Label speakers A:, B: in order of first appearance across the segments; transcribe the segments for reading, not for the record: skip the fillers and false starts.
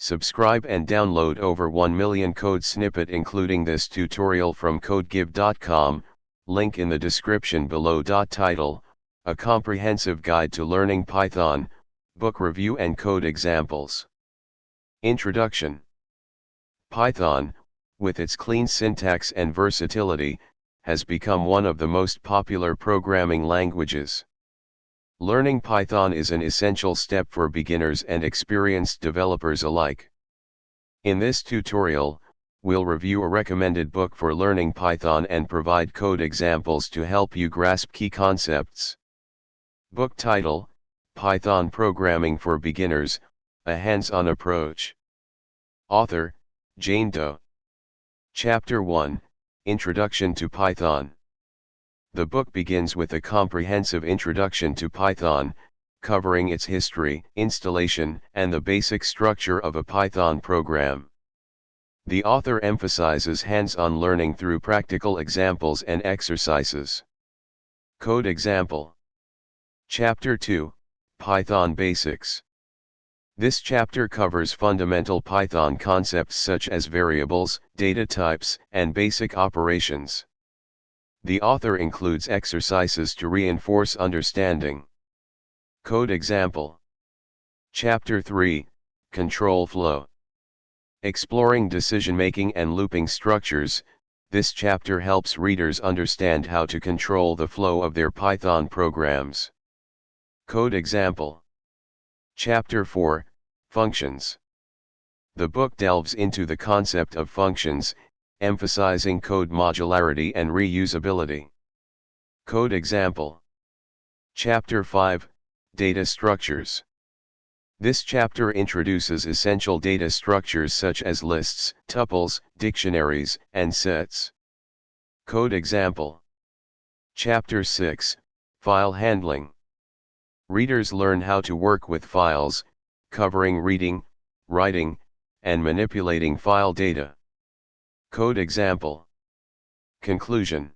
A: Subscribe and download over 1 million code snippet including this tutorial from codegive.com, link in the description below. Title, A Comprehensive Guide to Learning Python, Book Review and Code Examples. Introduction. Python, with its clean syntax and versatility, has become one of the most popular programming languages. Learning Python is an essential step for beginners and experienced developers alike. In this tutorial, we'll review a recommended book for learning Python and provide code examples to help you grasp key concepts. Book title, Python Programming for Beginners, A Hands-on Approach. Author, Jane Doe. Chapter 1, Introduction to Python. The book begins with a comprehensive introduction to Python, covering its history, installation, and the basic structure of a Python program. The author emphasizes hands-on learning through practical examples and exercises. Code example. Chapter 2, Python Basics. This chapter covers fundamental Python concepts such as variables, data types, and basic operations. The author includes exercises to reinforce understanding. Code example. Chapter 3, Control Flow. Exploring decision-making and looping structures, this chapter helps readers understand how to control the flow of their Python programs. Code example. Chapter 4, Functions. The book delves into the concept of functions, emphasizing code modularity and reusability. Code example. Chapter 5, Data Structures. This chapter introduces essential data structures such as lists, tuples, dictionaries, and sets. Code example. Chapter 6, File Handling. Readers learn how to work with files, covering reading, writing, and manipulating file data. Code example. Conclusion.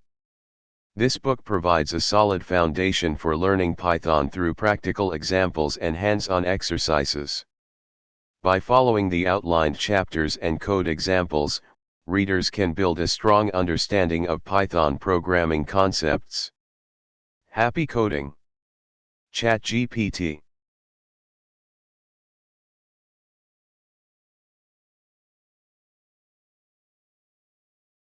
A: This book provides a solid foundation for learning Python through practical examples and hands-on exercises. By following the outlined chapters and code examples, readers can build a strong understanding of Python programming concepts. Happy coding! ChatGPT.